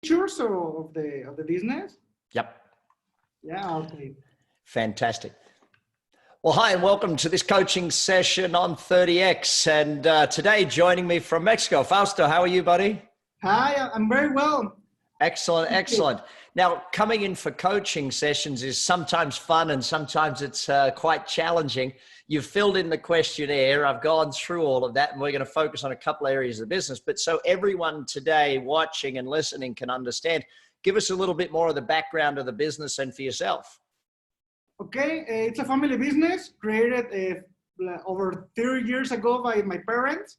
pictures of the business? Yep. Yeah, okay. Fantastic. Well, hi, and welcome to this coaching session on 30X. And today, joining me from Mexico, Fausto, how are you, buddy? Hi, I'm very well. Excellent, excellent. Now, coming in for coaching sessions is sometimes fun and sometimes it's quite challenging. You've filled in the questionnaire. I've gone through all of that, and we're going to focus on a couple areas of the business. But so everyone today watching and listening can understand, give us a little bit more of the background of the business and for yourself. Okay, it's a family business created over 30 years ago by my parents.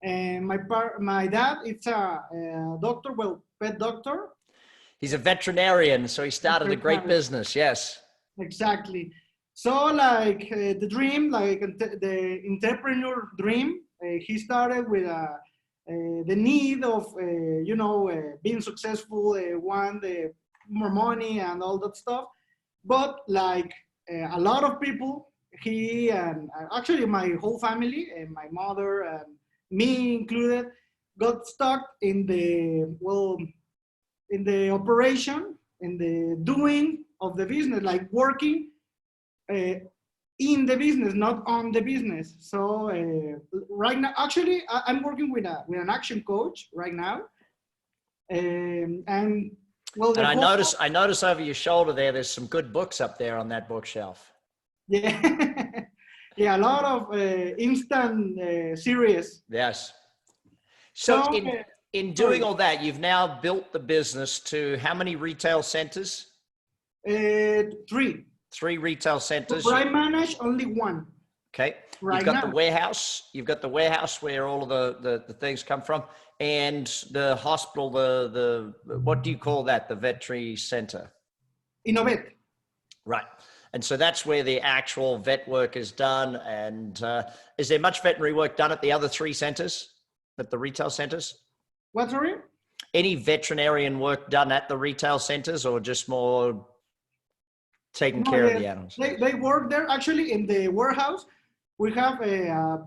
And my dad, it's a doctor, well, pet doctor. He's a veterinarian, so he started a great business, yes. Exactly. So like the dream, like the entrepreneur dream, he started with the need of, being successful, want more money and all that stuff. But like a lot of people, he and actually my whole family and my mother and me included got stuck in the operation, in the doing of the business, like working in the business, not on the business. So right now, actually, I'm working with an action coach right now, and well, and I notice over your shoulder there's some good books up there on that bookshelf. Yeah, yeah, a lot of instant series. Yes. So in doing all that, you've now built the business to how many retail centers? 3. 3 retail centers. But I manage only 1. Okay. Right You've got now. the warehouse. You've got the warehouse where all of the things come from, and the hospital. The what do you call that? The veterinary center. Innovet. Right. And so that's where the actual vet work is done. And is there much veterinary work done at the other 3 centers, at the retail centers? What, sorry? Any veterinarian work done at the retail centers, or just more taking care of the animals? They work there. Actually, in the warehouse, we have a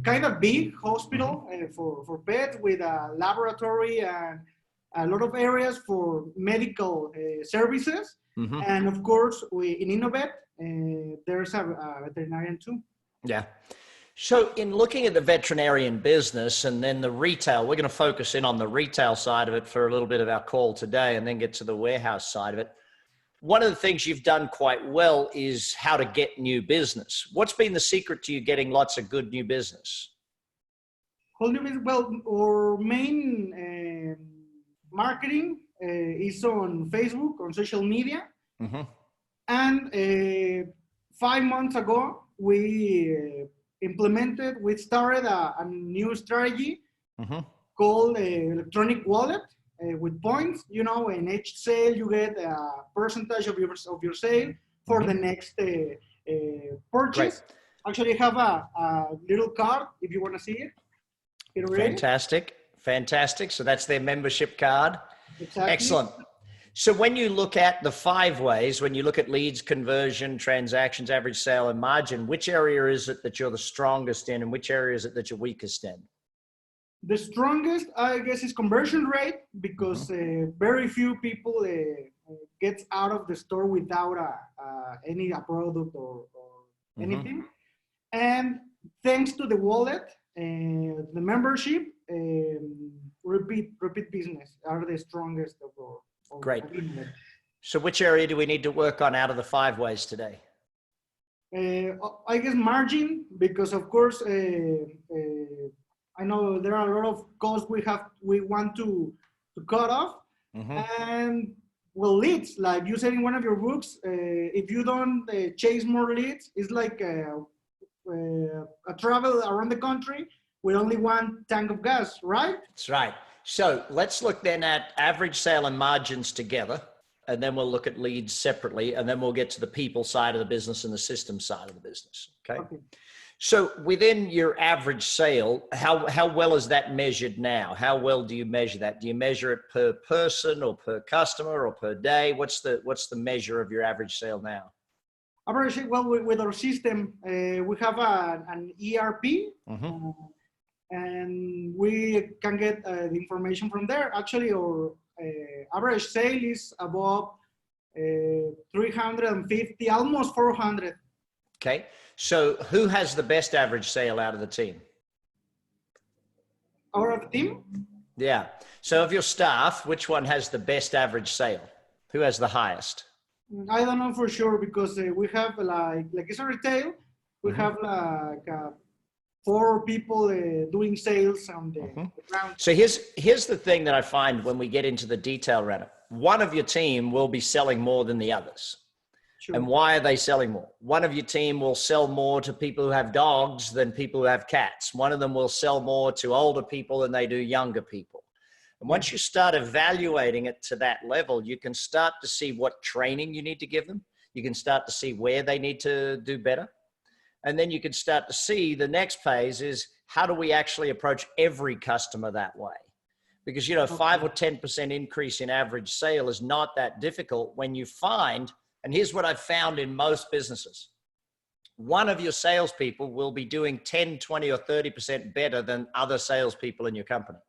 kind of big hospital for pets with a laboratory and a lot of areas for medical services. Mm-hmm. And of course, in Innovet, there's a veterinarian too. Yeah. So in looking at the veterinarian business and then the retail, we're going to focus in on the retail side of it for a little bit of our call today and then get to the warehouse side of it. One of the things you've done quite well is how to get new business. What's been the secret to you getting lots of good new business? Well, our main marketing is on Facebook, on social media. Mm-hmm. And 5 months ago, we started a new strategy mm-hmm. called electronic wallet with points. You know, in each sale, you get a percentage of your sale for mm-hmm. the next purchase. Great. Actually, I have a little card if you want to see it. Fantastic. Fantastic. So that's their membership card. Exactly. Excellent. So when you look at the 5 ways, when you look at leads, conversion, transactions, average sale, and margin, which area is it that you're the strongest in and which area is it that you're weakest in? The strongest, I guess, is conversion rate because mm-hmm. Very few people get out of the store without any product or mm-hmm. anything. And thanks to the wallet, the membership, repeat business are the strongest of all. Great. So which area do we need to work on out of the 5 ways today? I guess margin, because of course, I know there are a lot of costs we want to cut off. Mm-hmm. And well, leads, like you said in one of your books, if you don't chase more leads, it's like a travel around the country with only 1 tank of gas, right? That's right. So let's look then at average sale and margins together, and then we'll look at leads separately, and then we'll get to the people side of the business and the system side of the business. Okay. So within your average sale, how well is that measured now? How well do you measure that? Do you measure it per person or per customer or per day? What's the measure of your average sale now? Average, well, with our system, we have an ERP. Mm-hmm. and we can get the information from there. Actually, our average sale is above 350, almost 400. Okay. So who has the best average sale out of the team? Out of the team? Yeah. So of your staff, which one has the best average sale? Who has the highest? I don't know for sure, because we have like it's a retail. We have like 4 people doing sales on the ground. So here's the thing that I find when we get into the detail around it. One of your team will be selling more than the others. Sure. And why are they selling more? One of your team will sell more to people who have dogs than people who have cats. One of them will sell more to older people than they do younger people. And once you start evaluating it to that level, you can start to see what training you need to give them. You can start to see where they need to do better. And then you can start to see the next phase is, how do we actually approach every customer that way? Because, 5 or 10% increase in average sale is not that difficult when you find, and here's what I've found in most businesses. One of your salespeople will be doing 10, 20, or 30% better than other salespeople in your company.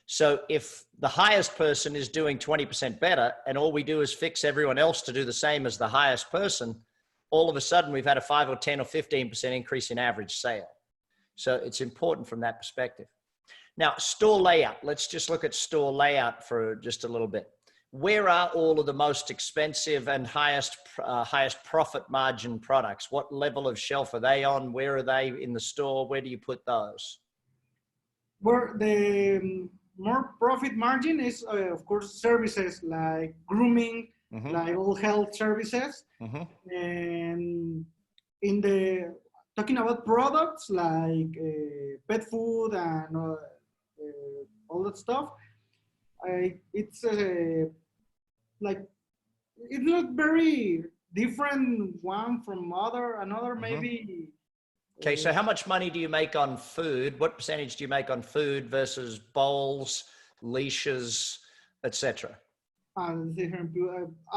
So if the highest person is doing 20% better and all we do is fix everyone else to do the same as the highest person, all of a sudden we've had a 5 or 10 or 15% increase in average sale. So it's important from that perspective. Now, store layout. Let's just look at store layout for just a little bit. Where are all of the most expensive and highest profit margin products? What level of shelf are they on? Where are they in the store? Where do you put those? Where the more profit margin is, of course, services like grooming, like all health services. And in the talking about products like pet food and all that stuff, it's like it's not very different one from another maybe. Okay, so how much money do you make on food? What percentage do you make on food versus bowls, leashes, etc.? A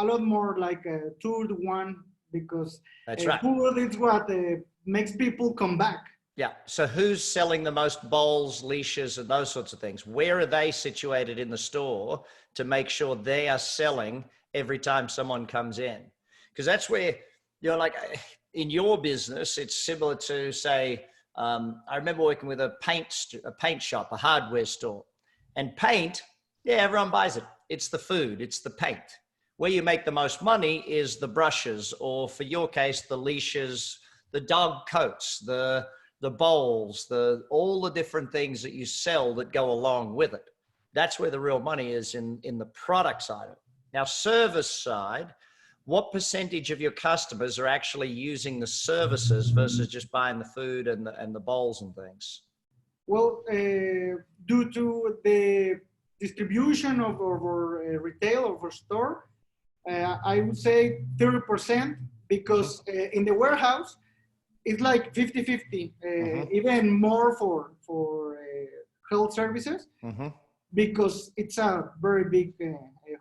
lot more, like 2 to 1, because that's right. Food is what makes people come back. Yeah. So who's selling the most bowls, leashes, and those sorts of things? Where are they situated in the store to make sure they are selling every time someone comes in? Because that's where, like in your business, it's similar to, say, I remember working with a paint shop, a hardware store, and paint, everyone buys it. It's the food, it's the paint. Where you make the most money is the brushes, or for your case, the leashes, the dog coats, the bowls, all the different things that you sell that go along with it. That's where the real money is in the product side of it. Now, service side, what percentage of your customers are actually using the services versus just buying the food and the bowls and things? Well, due to the distribution of our retail of our store, I would say 30%, because in the warehouse, it's like 50-50, even more for health services, because it's a very big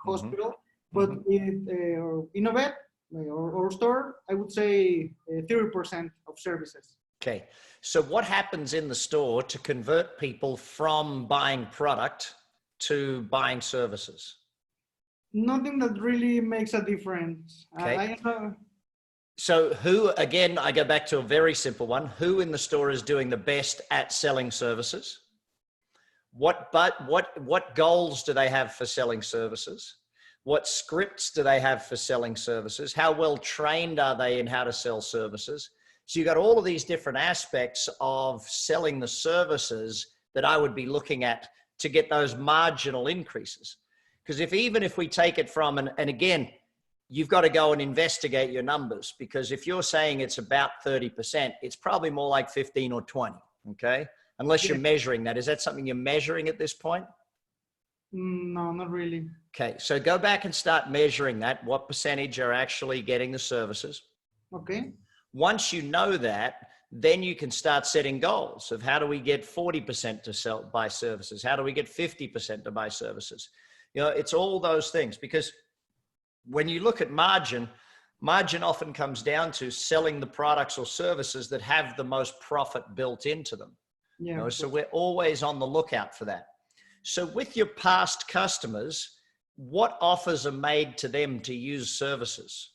hospital. But in a vet or store, I would say 30% of services. Okay. So what happens in the store to convert people from buying product to buying services? Nothing that really makes a difference. Okay. So who, again, I go back to a very simple one. Who in the store is doing the best at selling services? What goals do they have for selling services? What scripts do they have for selling services? How well trained are they in how to sell services? So you've got all of these different aspects of selling the services that I would be looking at to get those marginal increases. Because even if we take it from, and again, you've got to go and investigate your numbers, because if you're saying it's about 30%, it's probably more like 15 or 20, okay? Unless you're measuring that. Is that something you're measuring at this point? No, not really. Okay, so go back and start measuring that. What percentage are actually getting the services? Okay. Once you know that, then you can start setting goals of how do we get 40% to buy services? How do we get 50% to buy services? It's all those things, because when you look at margin often comes down to selling the products or services that have the most profit built into them. You know, so we're always on the lookout for that. So with your past customers, what offers are made to them to use services?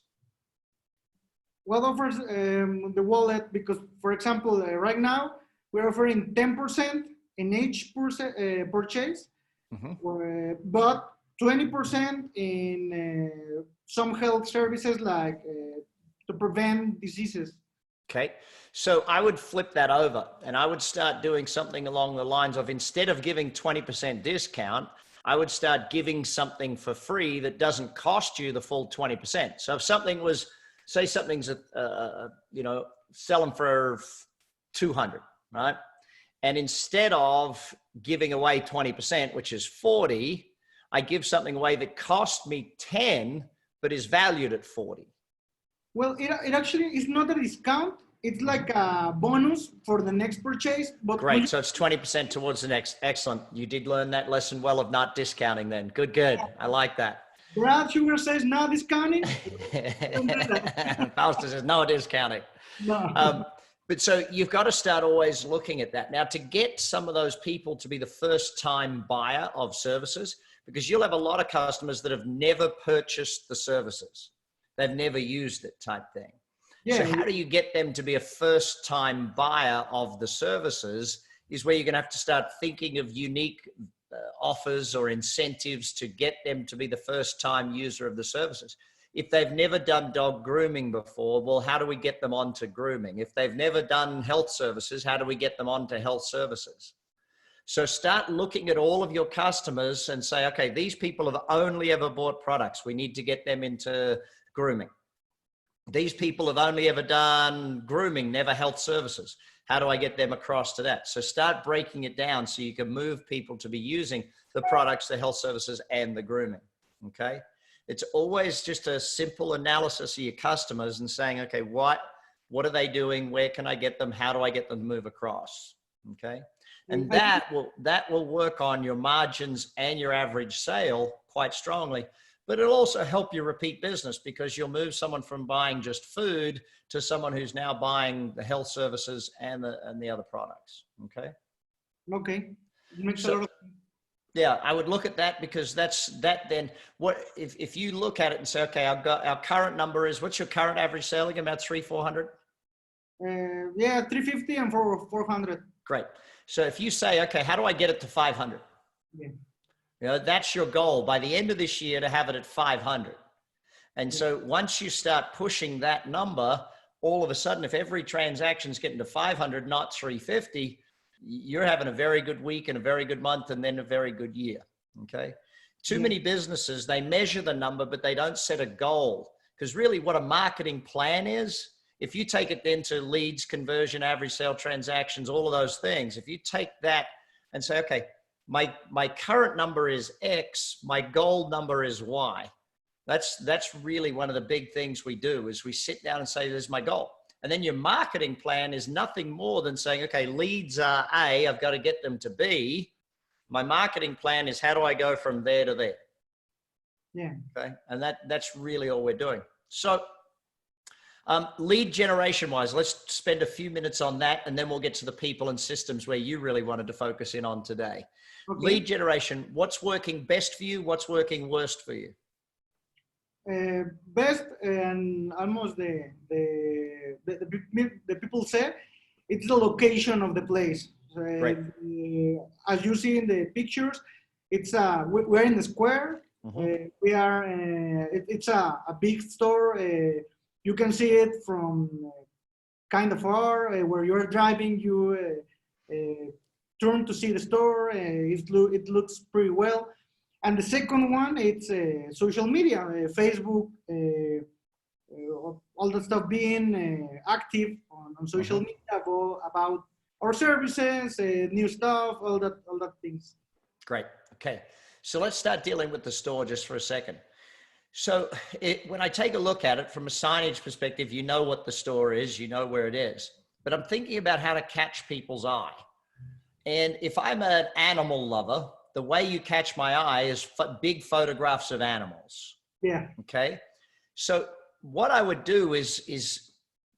What offers the wallet? Because, for example, right now we're offering 10% in each purchase, but 20% in some health services like to prevent diseases. Okay, so I would flip that over and I would start doing something along the lines of, instead of giving 20% discount, I would start giving something for free that doesn't cost you the full 20%. So if something was, say something's, you know, selling for 200, right? And instead of giving away 20%, which is 40, I give something away that cost me 10, but is valued at 40. Well, it actually is not a discount. It's like a bonus for the next purchase. But great. So it's 20% towards the next. Excellent. You did learn that lesson well of not discounting then. Good, good. I like that. Brad Sugar says no discounting. Fausto says no discounting. No. But so you've got to start always looking at that. Now, to get some of those people to be the first time buyer of services, because you'll have a lot of customers that have never purchased the services. They've never used it type thing. Yeah. So how do you get them to be a first time buyer of the services is where you're going to have to start thinking of unique offers or incentives to get them to be the first time user of the services. If they've never done dog grooming before, well, how do we get them onto grooming? If they've never done health services, how do we get them onto health services? So start looking at all of your customers and say, okay, these people have only ever bought products. We need to get them into grooming. These people have only ever done grooming, never health services. How do I get them across to that? So start breaking it down so you can move people to be using the products, the health services, and the grooming, okay? It's always just a simple analysis of your customers and saying, okay, what are they doing? Where can I get them? How do I get them to move across, okay? And that will work on your margins and your average sale quite strongly. But it'll also help you repeat business because you'll move someone from buying just food to someone who's now buying the health services and the other products. Okay. Okay. Makes a lot of sense. Yeah, I would look at that because then what if you look at it and say, okay, our current number is, what's your current average sale again? About 300-400? Yeah, 350 and 400. Great. So if you say, okay, how do I get it to 500? Yeah. You know, that's your goal by the end of this year to have it at 500. And so once you start pushing that number, all of a sudden, if every transaction's getting to 500, not 350, you're having a very good week and a very good month and then a very good year. Okay. Too many businesses, they measure the number, but they don't set a goal. Because really what a marketing plan is, if you take it then to leads, conversion, average sale, transactions, all of those things, if you take that and say, okay, my current number is X, my goal number is Y. That's really one of the big things we do is we sit down and say, there's my goal. And then your marketing plan is nothing more than saying, okay, leads are A, I've got to get them to B. My marketing plan is how do I go from there to there? Yeah. Okay. And that's really all we're doing. So lead generation wise, let's spend a few minutes on that and then we'll get to the people and systems where you really wanted to focus in on today. Okay. Lead generation, what's working best for you? What's working worst for you? Best and almost the people say it's the location of the place. Right. As you see in the pictures, it's we're in the square. Mm-hmm. We are it's a big store. You can see it from kind of far. Where you're driving, you turn to see the store. It looks pretty well. And the second one, it's social media, Facebook, all that stuff being active on social media about our services, new stuff, all that things. Great. Okay. So let's start dealing with the store just for a second. So when I take a look at it from a signage perspective, you know what the store is, you know where it is, but I'm thinking about how to catch people's eye. And if I'm an animal lover, the way you catch my eye is big photographs of animals. Yeah. Okay. So what I would do is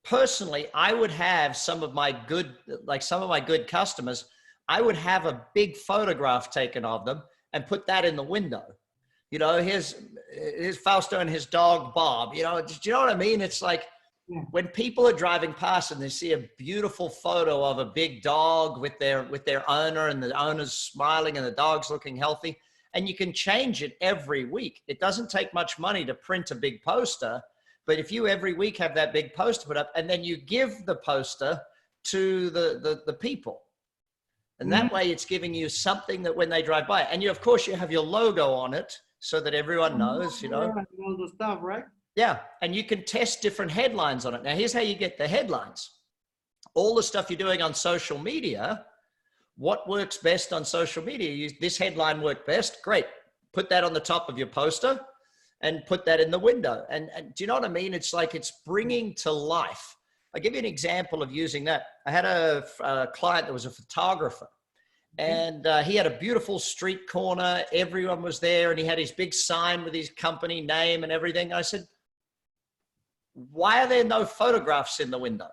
personally, I would have some of my good customers I would have a big photograph taken of them and put that in the window. You know, here's Fausto and his dog, Bob. You know, do you know what I mean? It's like when people are driving past and they see a beautiful photo of a big dog with their owner, and the owner's smiling and the dog's looking healthy, and you can change it every week. It doesn't take much money to print a big poster, but if you every week have that big poster put up, and then you give the poster to the people, and that way it's giving you something that when they drive by, and you, of course, you have your logo on it so that everyone knows, you know. All the stuff, right? Yeah, and you can test different headlines on it. Now, here's how you get the headlines. All the stuff you're doing on social media, what works best on social media? This headline worked best. Great. Put that on the top of your poster and put that in the window. And do you know what I mean? It's like it's bringing to life. I'll give you an example of using that. I had a client that was a photographer, and he had a beautiful street corner. Everyone was there, and he had his big sign with his company name and everything. I said, why are there no photographs in the window?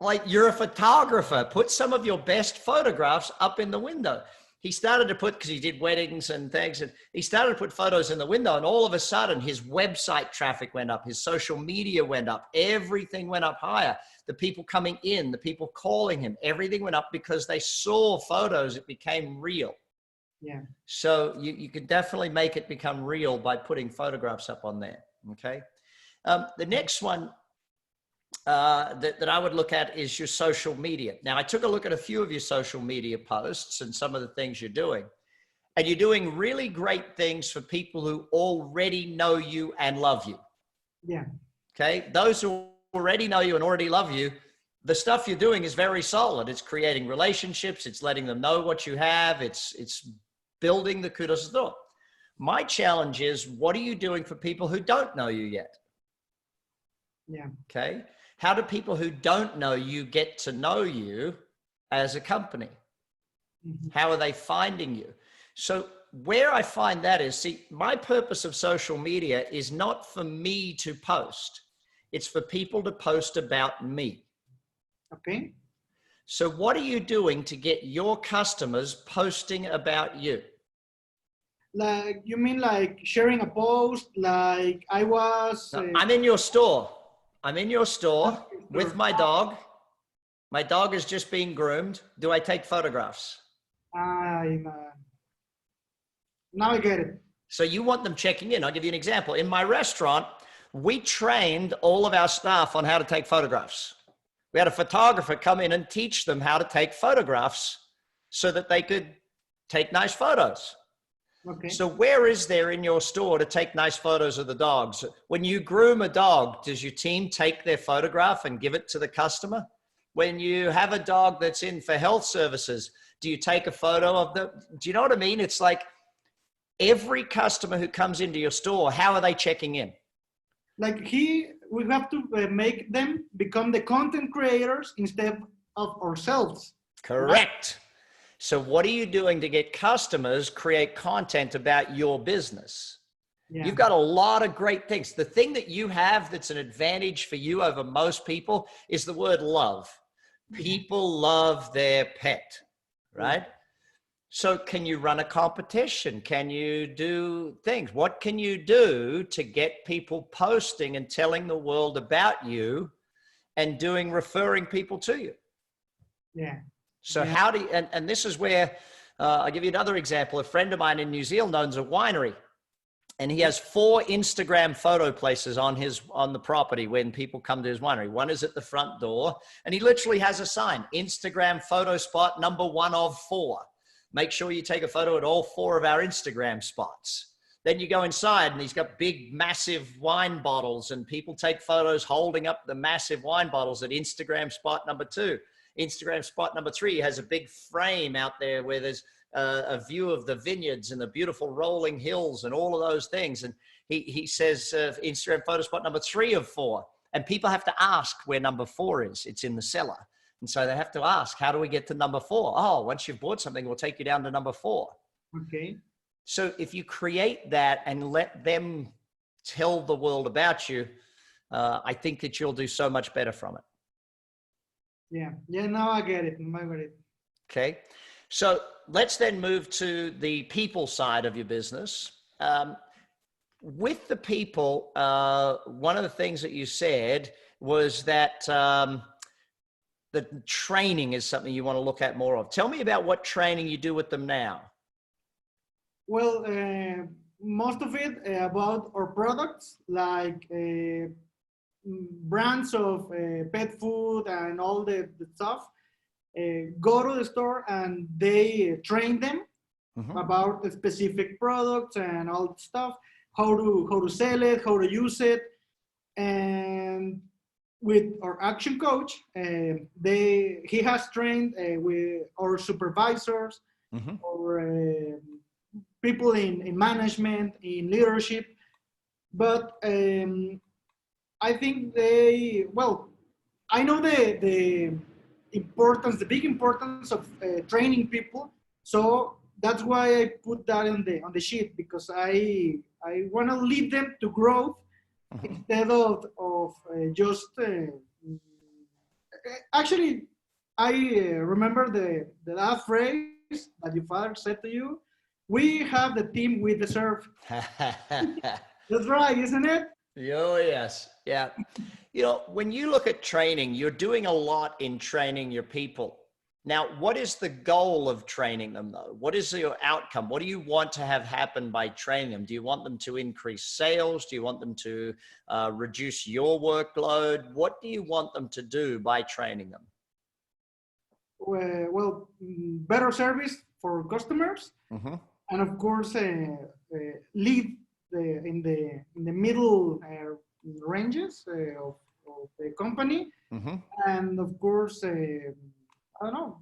Like, you're a photographer. Put some of your best photographs up in the window. He started to put, because he did weddings and things, and he started to put photos in the window, and all of a sudden his website traffic went up, his social media went up, everything went up higher. The people coming in, the people calling him, everything went up because they saw photos. It became real. Yeah. So you can definitely make it become real by putting photographs up on there. Okay. The next one that I would look at is your social media. Now, I took a look at a few of your social media posts and some of the things you're doing. And you're doing really great things for people who already know you and love you. Yeah. Okay. Those who already know you and already love you, the stuff you're doing is very solid. It's creating relationships. It's letting them know what you have. It's building the kudos of thought. My challenge is, what are you doing for people who don't know you yet? Yeah. Okay. How do people who don't know you get to know you as a company? How are they finding you? So where I find that is, see, my purpose of social media is not for me to post. It's for people to post about me. Okay. So what are you doing to get your customers posting about you? Like, you mean like sharing a post? Like I was... No, I'm in your store. I'm in your store with my dog. My dog is just being groomed. Do I take photographs? Now I get it. So you want them checking in. I'll give you an example. In my restaurant, we trained all of our staff on how to take photographs. We had a photographer come in and teach them how to take photographs so that they could take nice photos. Okay. So where is there in your store to take nice photos of the dogs? When you groom a dog, does your team take their photograph and give it to the customer? When you have a dog that's in for health services, do you take a photo of them? Do you know what I mean? It's like every customer who comes into your store, how are they checking in? Like we have to make them become the content creators instead of ourselves. Correct. Right? So what are you doing to get customers create content about your business? Yeah. You've got a lot of great things. The thing that you have that's an advantage for you over most people is the word love. People love their pet, right? Yeah. So can you run a competition? Can you do things? What can you do to get people posting and telling the world about you and referring people to you? Yeah. So how do you, and this is where, I'll give you another example. A friend of mine in New Zealand owns a winery, and he has 4 Instagram photo places on the property when people come to his winery. One is at the front door, and he literally has a sign, Instagram photo spot number 1 of 4. Make sure you take a photo at all 4 of our Instagram spots. Then you go inside, and he's got big, massive wine bottles, and people take photos holding up the massive wine bottles at Instagram spot number 2. Instagram spot number 3 has a big frame out there where there's a view of the vineyards and the beautiful rolling hills and all of those things. And he says Instagram photo spot number 3 of 4. And people have to ask where number 4 is. It's in the cellar. And so they have to ask, how do we get to number 4? Oh, once you've bought something, we'll take you down to number 4. Okay. So if you create that and let them tell the world about you, I think that you'll do so much better from it. Yeah. Yeah. Now I get it. Okay. So let's then move to the people side of your business. With the people, one of the things that you said was that the training is something you want to look at more of. Tell me about what training you do with them now. Well, most of it about our products, like brands of pet food and all the stuff. Go to the store and they train them about the specific products and all the stuff, how to sell it, how to use it. And with our action coach, he has trained with our supervisors or people in management, in leadership. But I think I know the importance, the big importance of training people. So that's why I put that on the sheet, because I want to lead them to growth instead of just actually I remember the last phrase that your father said to you. We have the team we deserve. That's right, isn't it? Oh, yes. Yeah. You know, when you look at training, you're doing a lot in training your people. Now, what is the goal of training them, though? What is your outcome? What do you want to have happen by training them? Do you want them to increase sales? Do you want them to reduce your workload? What do you want them to do by training them? Well, better service for customers, and of course, lead in the middle ranges of the company, and of course, I don't know,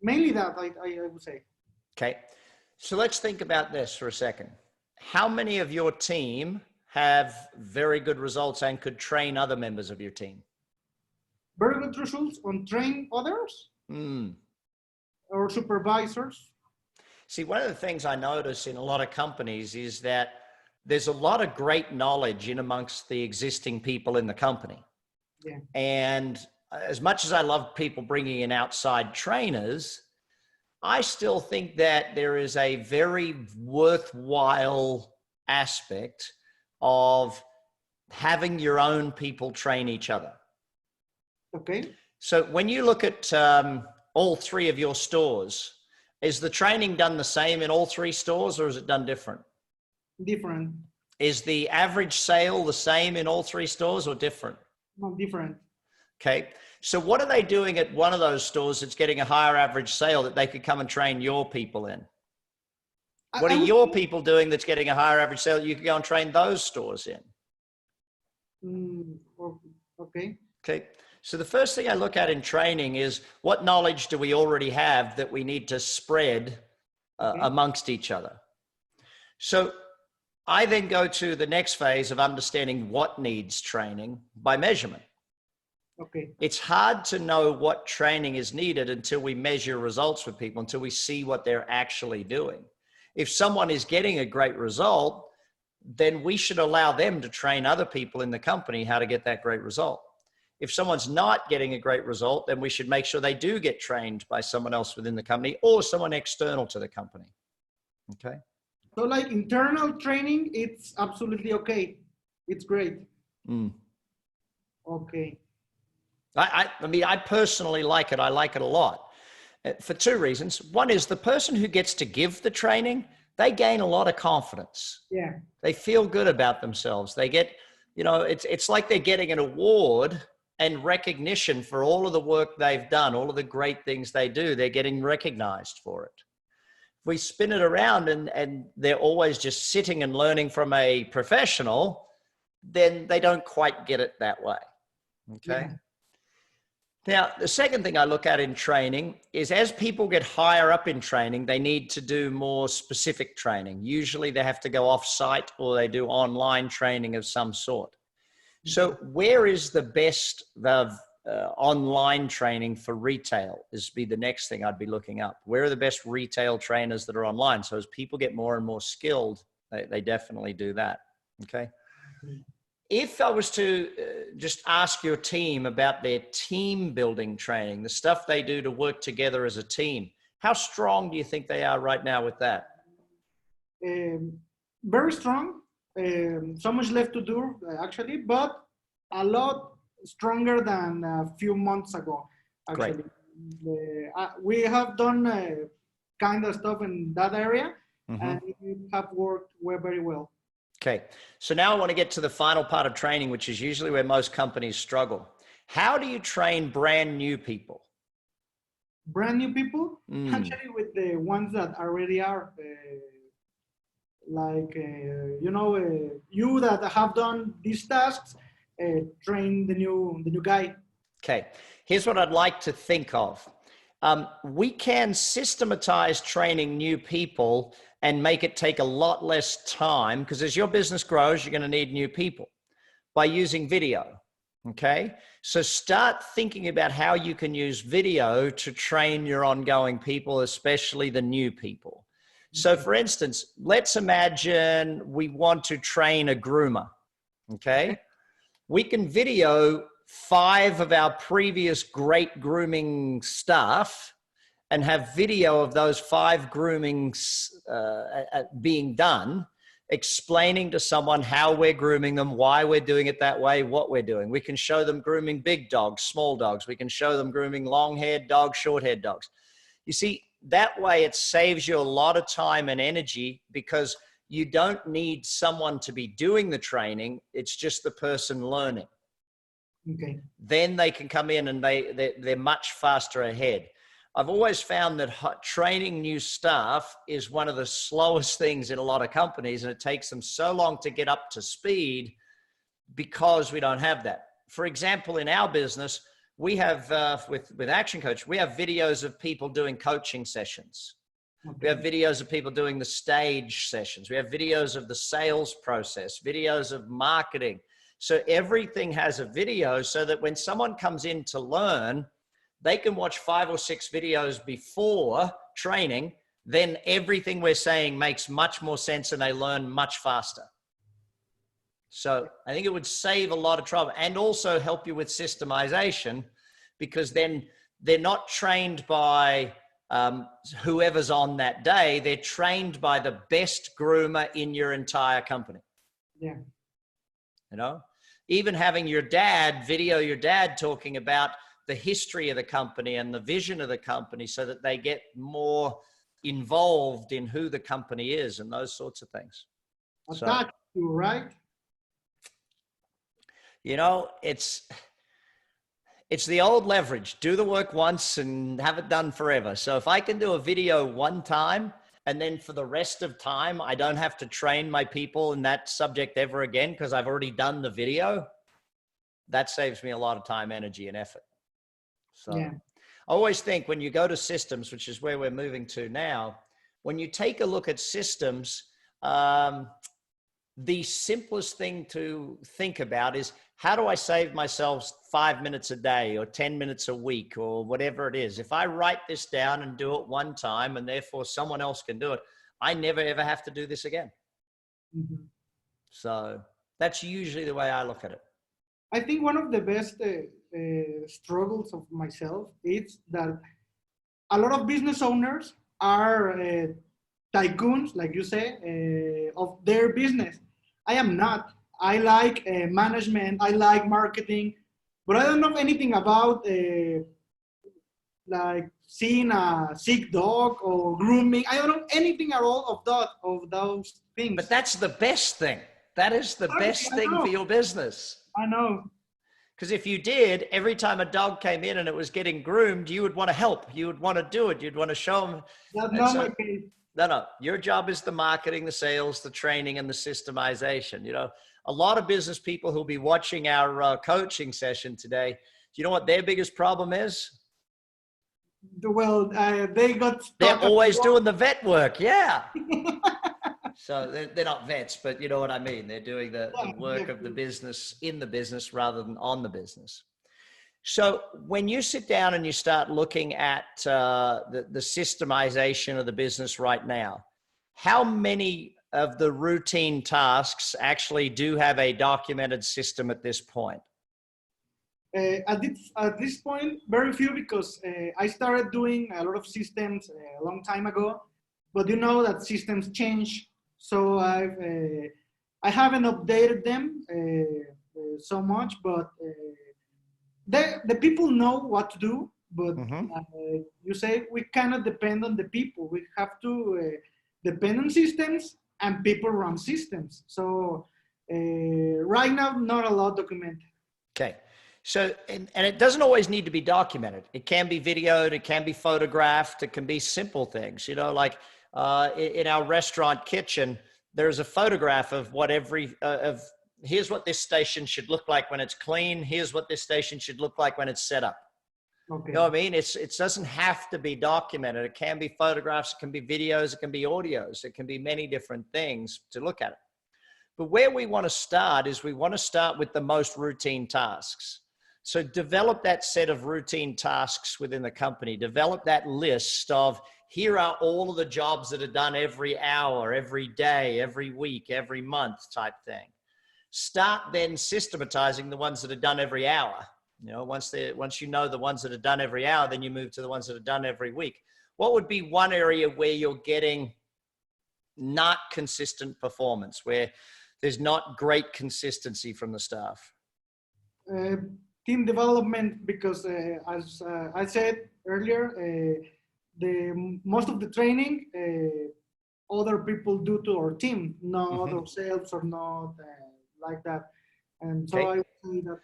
mainly that I would say. Okay, so let's think about this for a second. How many of your team have very good results and could train other members of your team? Very good results on train others or supervisors. See, one of the things I notice in a lot of companies is that there's a lot of great knowledge in amongst the existing people in the company. Yeah. And as much as I love people bringing in outside trainers, I still think that there is a very worthwhile aspect of having your own people train each other. Okay. So when you look at all three of your stores, is the training done the same in all three stores, or is it done different? Different. Is the average sale the same in all three stores or different? No, different. Okay. So what are they doing at one of those stores that's getting a higher average sale that they could come and train your people in? What are your people doing that's getting a higher average sale that you could go and train those stores in? Okay. Okay. So the first thing I look at in training is what knowledge do we already have that we need to spread amongst each other? So I then go to the next phase of understanding what needs training by measurement. Okay. It's hard to know what training is needed until we measure results with people, until we see what they're actually doing. If someone is getting a great result, then we should allow them to train other people in the company how to get that great result. If someone's not getting a great result, then we should make sure they do get trained by someone else within the company or someone external to the company. Okay. So like internal training, it's absolutely okay. It's great. Okay. I mean, I personally like it. I like it a lot for two reasons. One is the person who gets to give the training, they gain a lot of confidence. Yeah. They feel good about themselves. They get, you know, it's like they're getting an award and recognition for all of the work they've done, all of the great things they do. They're getting recognized for it. If we spin it around and they're always just sitting and learning from a professional, then they don't quite get it that way. Okay. Yeah. Now, the second thing I look at in training is as people get higher up in training, they need to do more specific training. Usually they have to go off-site or they do online training of some sort. So where is the best online training for retail is be the next thing I'd be looking up. Where are the best retail trainers that are online? So as people get more and more skilled, they definitely do that. Okay. If I was to just ask your team about their team building training, the stuff they do to work together as a team, How strong do you think they are right now with that? Very strong. So much left to do, actually, but a lot stronger than a few months ago, actually. We have done kind of stuff in that area, and it have worked very well. Okay, so now I want to get to the final part of training, which is usually where most companies struggle. How do you train brand new people? Brand new people? Actually, with the ones that already are, you that have done these tasks, train the new guy. Okay, here's what I'd like to think of. We can systematize training new people and make it take a lot less time, because as your business grows, you're going to need new people, by using video. Okay, so start thinking about how you can use video to train your ongoing people, especially the new people. So for instance, let's imagine we want to train a groomer. Okay, we can video 5 of our previous great grooming staff and have video of those 5 groomings being done, explaining to someone how we're grooming them, why we're doing it that way, what we're doing. We can show them grooming big dogs, small dogs. We can show them grooming long-haired dogs, short-haired dogs. You see, that way it saves you a lot of time and energy, because you don't need someone to be doing the training. It's just the person learning. Okay. Then they can come in and they're much faster ahead. I've always found that training new staff is one of the slowest things in a lot of companies, and it takes them so long to get up to speed because we don't have that. For example, in our business, we have, with ActionCOACH, we have videos of people doing coaching sessions. Okay. We have videos of people doing the stage sessions. We have videos of the sales process, videos of marketing. So everything has a video, so that when someone comes in to learn, they can watch 5 or 6 videos before training. Then everything we're saying makes much more sense and they learn much faster. So I think it would save a lot of trouble, and also help you with systemization, because then they're not trained by whoever's on that day. They're trained by the best groomer in your entire company. Yeah. You know, even having your dad video your dad talking about the history of the company and the vision of the company, so that they get more involved in who the company is and those sorts of things. Attached to, right? You know, it's the old leverage. Do the work once and have it done forever. So if I can do a video one time, and then for the rest of time, I don't have to train my people in that subject ever again, because I've already done the video, that saves me a lot of time, energy, and effort. So yeah. I always think when you go to systems, which is where we're moving to now, when you take a look at systems, the simplest thing to think about is, how do I save myself 5 minutes a day or 10 minutes a week or whatever it is? If I write this down and do it one time, and therefore someone else can do it, I never ever have to do this again. Mm-hmm. So that's usually the way I look at it. I think one of the best struggles of myself is that a lot of business owners are tycoons, like you say, of their business. I am not. I like management, I like marketing, but I don't know anything about like seeing a sick dog or grooming. I don't know anything at all of those things. But that's the best thing. That is the best thing for your business. I know. Because if you did, every time a dog came in and it was getting groomed, you would want to help. You would want to do it. You'd want to show them. That's not my case. No. Your job is the marketing, the sales, the training, and the systemization. You know, a lot of business people who'll be watching our coaching session today, do you know what their biggest problem is? Well, they're always doing the vet work. Yeah. So they're not vets, but you know what I mean? They're doing the work of the business in the business rather than on the business. So when you sit down and you start looking at the systemization of the business right now, how many of the routine tasks actually do have a documented system at this point? At this point, very few, because I started doing a lot of systems a long time ago, but you know that systems change, so I haven't updated them so much, but the people know what to do, but you say we cannot depend on the people. We have to depend on systems, and people run systems. So right now, not a lot documented. Okay. So, and it doesn't always need to be documented. It can be videoed, it can be photographed, it can be simple things, you know, like in our restaurant kitchen, there's a photograph of what here's what this station should look like when it's clean. Here's what this station should look like when it's set up. Okay. You know what I mean? It doesn't have to be documented. It can be photographs, it can be videos, it can be audios, it can be many different things to look at it. But where we want to start is we want to start with the most routine tasks. So develop that set of routine tasks within the company. Develop that list of, here are all of the jobs that are done every hour, every day, every week, every month type thing. Start then systematizing the ones that are done every hour. You know, once you know the ones that are done every hour, then you move to the ones that are done every week. What would be one area where you're getting not consistent performance, where there's not great consistency from the staff? Team development, because as I said earlier, most of the training other people do to our team, not ourselves, or not like that. And so I would say that.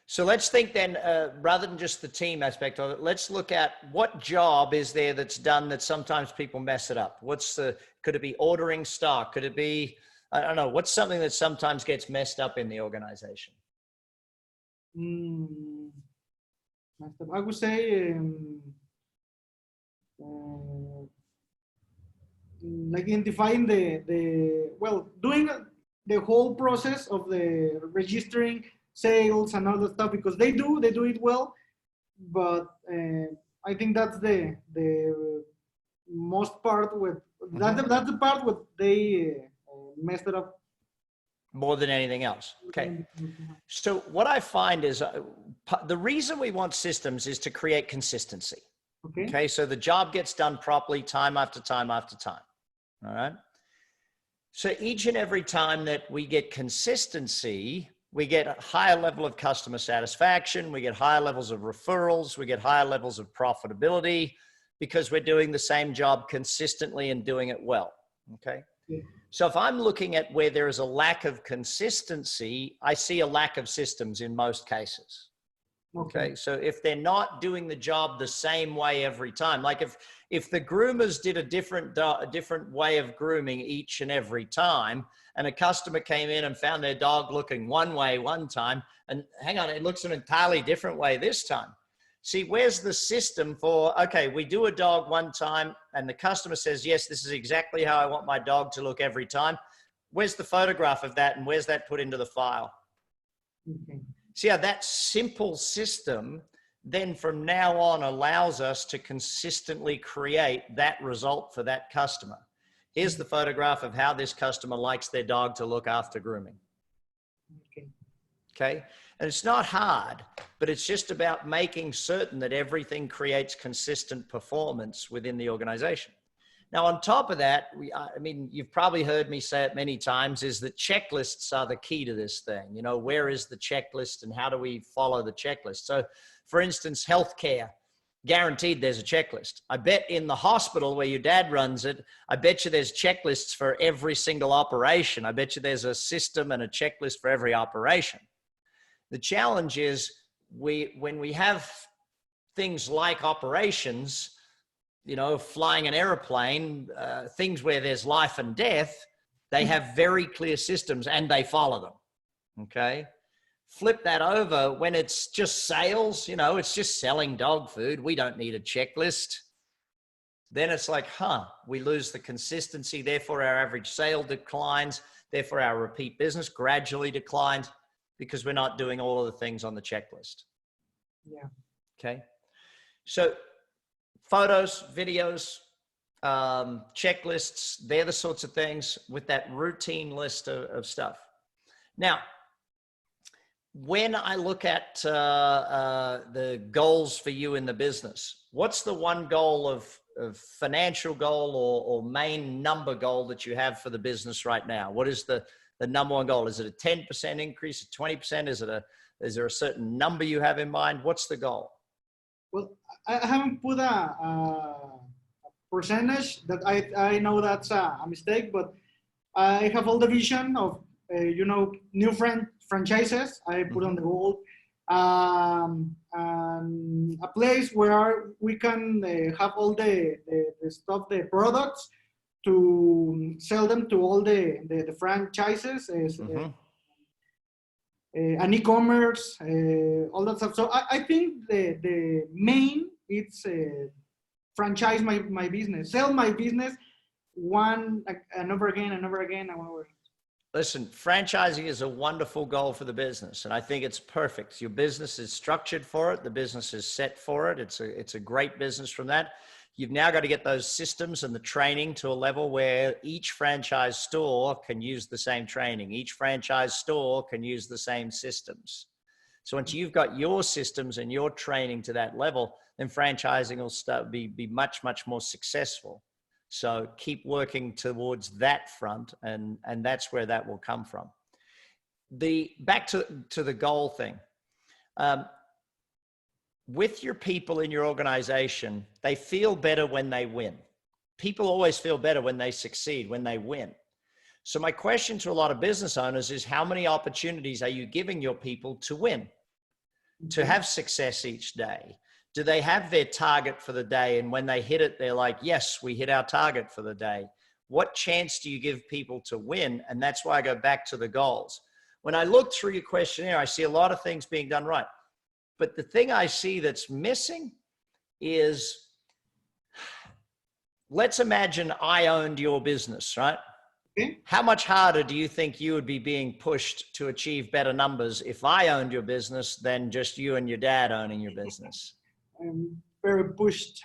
So let's think then, rather than just the team aspect of it, let's look at what job is there that's done that sometimes people mess it up. Could it be ordering stock? Could it be, I don't know, what's something that sometimes gets messed up in the organization? I would say like identifying doing the whole process of the registering sales and all that stuff, because they do it well, but I think that's the most part with that's the part where they messed it up more than anything else. Okay. So what I find is the reason we want systems is to create consistency. Okay. So the job gets done properly time after time after time. All right. So each and every time that we get consistency, we get a higher level of customer satisfaction. We get higher levels of referrals. We get higher levels of profitability, because we're doing the same job consistently and doing it well. Okay. Yeah. So if I'm looking at where there is a lack of consistency, I see a lack of systems in most cases. Okay. So if they're not doing the job the same way every time, like if the groomers did a different way of grooming each and every time, and a customer came in and found their dog looking one way one time, and hang on, it looks an entirely different way this time. See, where's the system for, okay, we do a dog one time and the customer says, yes, this is exactly how I want my dog to look every time. Where's the photograph of that, and where's that put into the file? See how that simple system then from now on allows us to consistently create that result for that customer. Here's the photograph of how this customer likes their dog to look after grooming. Okay. And it's not hard, but it's just about making certain that everything creates consistent performance within the organization. Now, on top of that, I mean, you've probably heard me say it many times, is that checklists are the key to this thing. You know, where is the checklist and how do we follow the checklist? So for instance, healthcare, guaranteed there's a checklist. I bet in the hospital where your dad runs it, I bet you there's checklists for every single operation. I bet you there's a system and a checklist for every operation. The challenge is when we have things like operations, you know, flying an airplane, things where there's life and death, they have very clear systems and they follow them. Okay. Flip that over when it's just sales, you know, it's just selling dog food. We don't need a checklist. Then it's like, we lose the consistency. Therefore, our average sale declines. Therefore, our repeat business gradually declines because we're not doing all of the things on the checklist. Yeah. Okay. So photos, videos, checklists, they're the sorts of things with that routine list of stuff. Now, when I look at the goals for you in the business, what's the one goal of financial goal or main number goal that you have for the business right now? What is the number one goal? Is it a 10% increase, a 20%? Is there a certain number you have in mind? What's the goal? Well, I haven't put a percentage that I know that's a mistake, but I have all the vision of, new franchises. I put on the goal. And a place where we can have all the stuff, the products, to sell them to all the franchises, and e-commerce, all that stuff. So I think the main, it's franchise my business, sell my business one and over again and over again and over again. Listen, franchising is a wonderful goal for the business, and I think it's perfect. Your business is structured for it. The business is set for it. It's a great business from that. You've now got to get those systems and the training to a level where each franchise store can use the same training. Each franchise store can use the same systems. So once you've got your systems and your training to that level, then franchising will start be much, much more successful. So keep working towards that front, and that's where that will come from. Back to the goal thing. With your people in your organization, they feel better when they win. People always feel better when they succeed, when they win. So my question to a lot of business owners is, how many opportunities are you giving your people to win, to have success each day? Do they have their target for the day? And when they hit it, they're like, yes, we hit our target for the day. What chance do you give people to win? And that's why I go back to the goals. When I look through your questionnaire, I see a lot of things being done right. But the thing I see that's missing is, let's imagine I owned your business, right? Okay. How much harder do you think you would be being pushed to achieve better numbers if I owned your business than just you and your dad owning your business? I'm very pushed.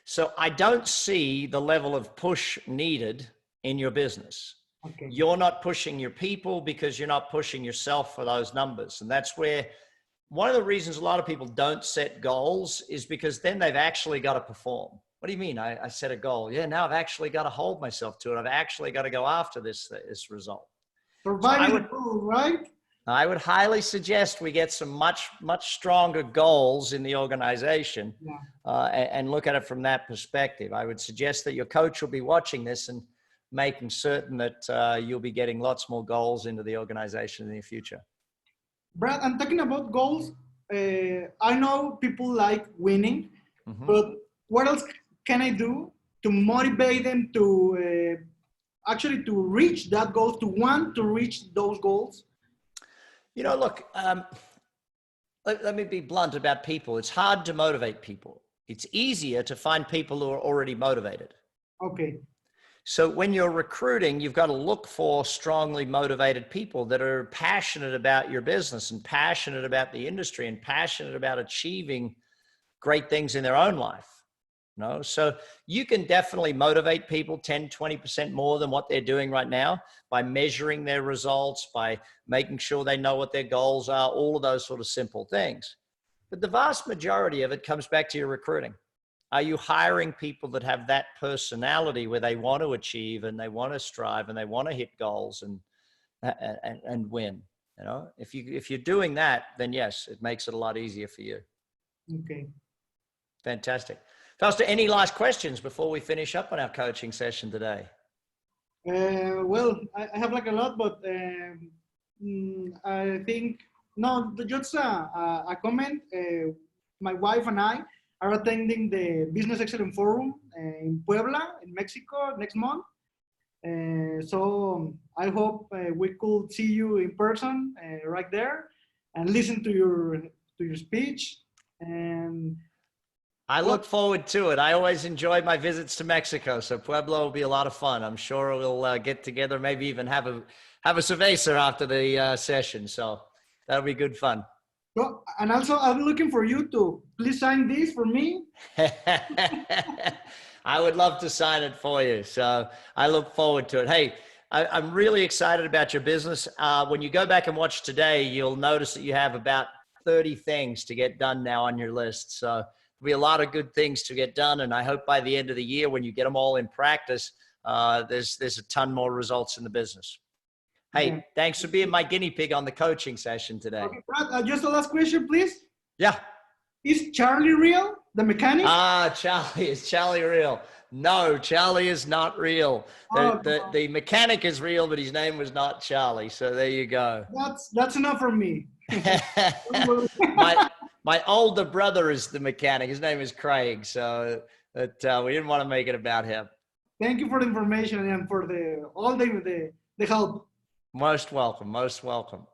So I don't see the level of push needed in your business. Okay. You're not pushing your people because you're not pushing yourself for those numbers. And that's where one of the reasons a lot of people don't set goals is because then they've actually got to perform. What do you mean? I set a goal. Yeah, now I've actually got to hold myself to it. I've actually got to go after this result. Providing the goal, right? I would highly suggest we get some much stronger goals in the organization, and look at it from that perspective. I would suggest that your coach will be watching this and making certain that you'll be getting lots more goals into the organization in the future. Brad, I'm talking about goals. I know people like winning, but what else can I do to motivate them to actually to reach that goal, to want to reach those goals? Look, let me be blunt about people. It's hard to motivate people. It's easier to find people who are already motivated. Okay. So when you're recruiting, you've got to look for strongly motivated people that are passionate about your business and passionate about the industry and passionate about achieving great things in their own life. So you can definitely motivate people 10, 20% more than what they're doing right now by measuring their results, by making sure they know what their goals are, all of those sort of simple things. But the vast majority of it comes back to your recruiting. Are you hiring people that have that personality where they want to achieve and they want to strive and they want to hit goals and win? If you're doing that, then yes, it makes it a lot easier for you. Okay. Fantastic. Fausto, any last questions before we finish up on our coaching session today? Well, I have like a lot, but I think, no, just a comment. My wife and I are attending the Business Excellence Forum in Puebla, in Mexico, next month. So I hope we could see you in person right there and listen to your speech. And I look forward to it. I always enjoy my visits to Mexico, so Puebla will be a lot of fun. I'm sure we'll get together, maybe even have a cerveza after the session. So that'll be good fun. So, and also, I'll be looking for you to please sign this for me. I would love to sign it for you. So I look forward to it. Hey, I'm really excited about your business. When you go back and watch today, you'll notice that you have about 30 things to get done now on your list. So there'll be a lot of good things to get done. And I hope by the end of the year, when you get them all in practice, there's a ton more results in the business. Hey, thanks for being my guinea pig on the coaching session today. Okay, Brad, just the last question, please. Yeah. Is Charlie real, the mechanic? Charlie, is Charlie real? No, Charlie is not real. The mechanic is real, but his name was not Charlie. So there you go. That's enough for me. my older brother is the mechanic. His name is Craig. So we didn't want to make it about him. Thank you for the information and for all the help. Most welcome. Most welcome.